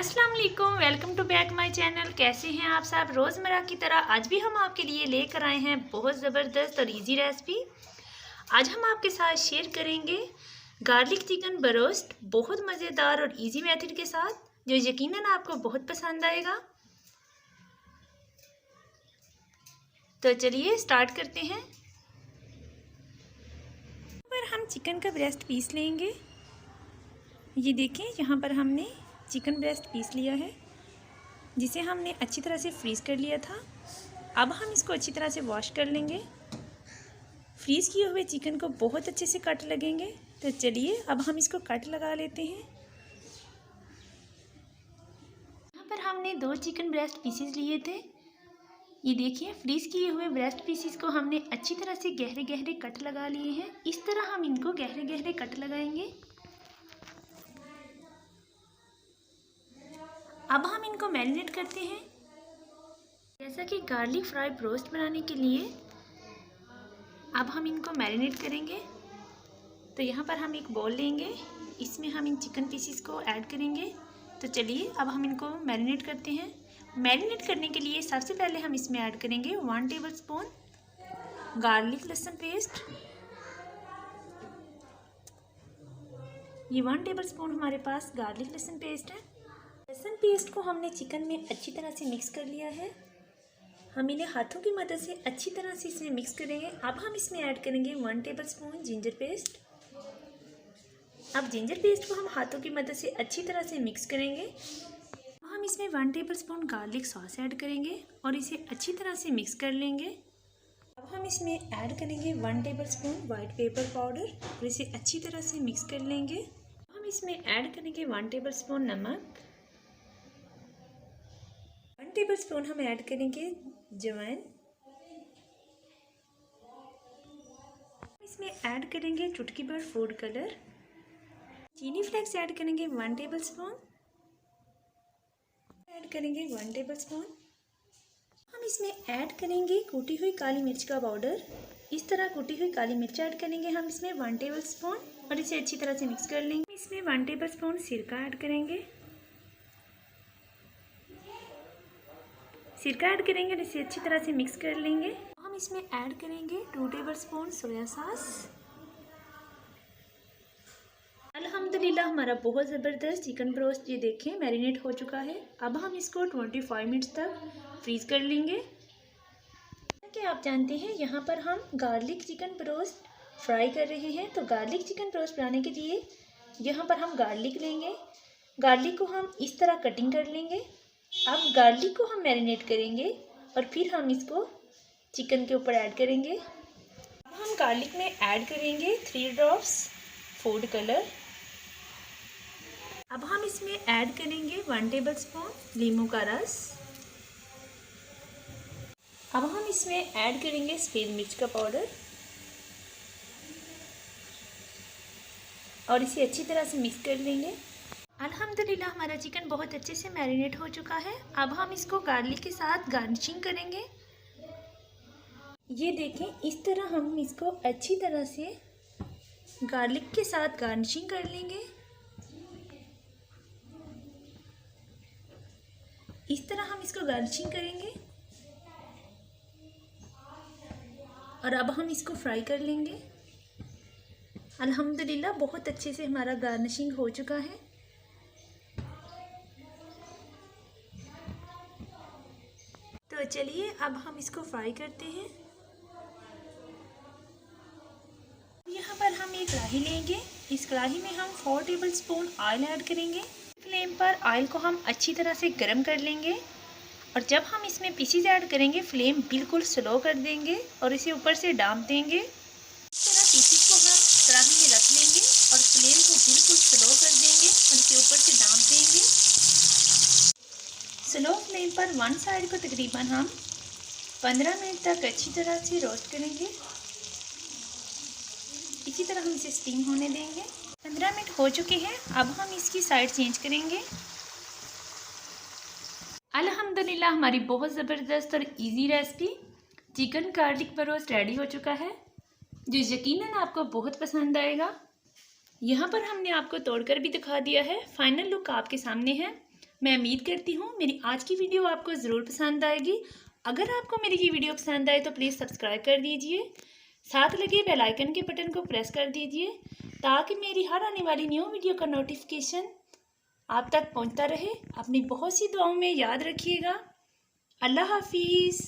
अस्सलाम वालेकुम, welcome to back my channel. कैसे हैं आप सब? रोज़मर्रा की तरह आज भी हम आपके लिए लेकर आए हैं बहुत ज़बरदस्त और इजी रेसिपी। आज हम आपके साथ शेयर करेंगे गार्लिक चिकन बरोस्ट, बहुत मज़ेदार और इजी मेथड के साथ, जो यकीनन आपको बहुत पसंद आएगा। तो चलिए स्टार्ट करते हैं। पर हम चिकन का ब्रेस्ट पीस लेंगे। ये देखें, यहाँ पर हमने चिकन ब्रेस्ट पीस लिया है, जिसे हमने अच्छी तरह से फ्रीज़ कर लिया था। अब हम इसको अच्छी तरह से वॉश कर लेंगे। फ्रीज़ किए हुए चिकन को बहुत अच्छे से कट लगेंगे। तो चलिए अब हम इसको कट लगा लेते हैं। यहाँ पर हमने 2 चिकन ब्रेस्ट पीसेस लिए थे। ये देखिए, फ्रीज़ किए हुए ब्रेस्ट पीसेस को हमने अच्छी तरह से गहरे गहरे कट लगा लिए हैं। इस तरह हम इनको गहरे गहरे कट लगाएंगे। अब हम इनको मैरिनेट करते हैं। जैसा कि गार्लिक फ्राई रोस्ट बनाने के लिए अब हम इनको मैरिनेट करेंगे। तो यहाँ पर हम एक बाउल लेंगे, इसमें हम इन चिकन पीसेस को ऐड करेंगे। तो चलिए अब हम इनको मैरिनेट करते हैं। मैरिनेट करने के लिए सबसे पहले हम इसमें ऐड करेंगे 1 टेबलस्पून गार्लिक लहसुन पेस्ट। ये 1 टेबलस्पून हमारे पास गार्लिक लहसुन पेस्ट है। लहसुन पेस्ट को हमने चिकन में अच्छी तरह से मिक्स कर लिया है। हम इन्हें हाथों की मदद से अच्छी तरह से इसमें मिक्स करेंगे। अब हम इसमें ऐड करेंगे 1 टेबलस्पून जिंजर पेस्ट। अब जिंजर पेस्ट को हम हाथों की मदद से अच्छी तरह से मिक्स करेंगे। हम इसमें 1 टेबलस्पून गार्लिक सॉस ऐड करेंगे और इसे अच्छी तरह से मिक्स कर लेंगे। अब हम इसमें ऐड करेंगे 1 टेबलस्पून वाइट पेपर पाउडर और इसे अच्छी तरह से मिक्स कर लेंगे। हम इसमें ऐड करेंगे 1 टेबलस्पून नमक। 1 टेबलस्पून हम ऐड करेंगे अजवाइन। इसमें ऐड करेंगे चुटकी भर फूड कलर। चीनी फ्लेक्स ऐड करेंगे 1 टेबलस्पून। ऐड करेंगे 1 टेबलस्पून। हम इसमें ऐड करेंगे कूटी हुई काली मिर्च का पाउडर। इस तरह कूटी हुई काली मिर्च ऐड करेंगे हम इसमें 1 टेबलस्पून और इसे अच्छी तरह से मिक्स कर लेंगे। इसमें 1 टेबलस्पून सिरका ऐड करेंगे। सिरका ऐड करेंगे और इसे अच्छी तरह से मिक्स कर लेंगे। हम इसमें ऐड करेंगे 2 टेबलस्पून सोया सॉस। अल्हम्दुलिल्लाह हमारा बहुत ज़बरदस्त चिकन ब्रोस्ट ये देखें मैरिनेट हो चुका है। अब हम इसको 25 मिनट्स तक फ्रीज़ कर लेंगे। कि आप जानते हैं, यहाँ पर हम गार्लिक चिकन ब्रोस्ट फ्राई कर रहे हैं। तो गार्लिक चिकन ब्रोस्ट बनाने के लिए यहाँ पर हम गार्लिक लेंगे। गार्लिक को हम इस तरह कटिंग कर लेंगे। अब गार्लिक को हम मैरिनेट करेंगे और फिर हम इसको चिकन के ऊपर ऐड करेंगे। अब हम गार्लिक में ऐड करेंगे 3 ड्रॉप्स फूड कलर। अब हम इसमें ऐड करेंगे 1 टेबलस्पून नींबू का रस। अब हम इसमें ऐड करेंगे सफ़ेद मिर्च का पाउडर और इसे अच्छी तरह से मिक्स कर लेंगे। अल्हम्दुलिल्लाह हमारा चिकन बहुत अच्छे से मैरिनेट हो चुका है। अब हम इसको गार्लिक के साथ गार्निशिंग करेंगे। ये देखें, इस तरह हम इसको अच्छी तरह से गार्लिक के साथ गार्निशिंग कर लेंगे। इस तरह हम इसको गार्निशिंग करेंगे और अब हम इसको फ्राई कर लेंगे। अल्हम्दुलिल्लाह बहुत अच्छे से हमारा गार्निशिंग हो चुका है। तो चलिए अब हम इसको फ्राई करते हैं। यहाँ पर हम एक कढ़ाई लेंगे। इस कढ़ाई में हम 4 टेबलस्पून ऑयल ऐड करेंगे। फ्लेम पर ऑयल को हम अच्छी तरह से गर्म कर लेंगे और जब हम इसमें पीसेस ऐड करेंगे फ्लेम बिल्कुल स्लो कर देंगे और इसे ऊपर से डांप देंगे। इस तरह पीसेस को हम कढ़ाई में रख लेंगे और फ्लेम को बिल्कुल स्लो कर देंगे और इसे ऊपर से डांप देंगे। स्लो फ्लेम पर 1 साइड को तकरीबन हम 15 मिनट तक अच्छी तरह से रोस्ट करेंगे। इसी तरह हम इसे स्टीम होने देंगे। 15 मिनट हो चुके हैं। अब हम इसकी साइड चेंज करेंगे। अल्हम्दुलिल्लाह हमारी बहुत ज़बरदस्त और easy recipe chicken garlic broast ready हो चुका है, जो यकीनन आपको बहुत पसंद आएगा। यहाँ पर हमने आपको तोड़कर भी दिखा दिया है। फाइनल लुक आपके सामने है। मैं उम्मीद करती हूँ मेरी आज की वीडियो आपको ज़रूर पसंद आएगी। अगर आपको मेरी ये वीडियो पसंद आए तो प्लीज़ सब्सक्राइब कर दीजिए, साथ लगे बेल आइकन के बटन को प्रेस कर दीजिए ताकि मेरी हर आने वाली न्यू वीडियो का नोटिफिकेशन आप तक पहुँचता रहे। अपनी बहुत सी दुआओं में याद रखिएगा। अल्लाह हाफिज़।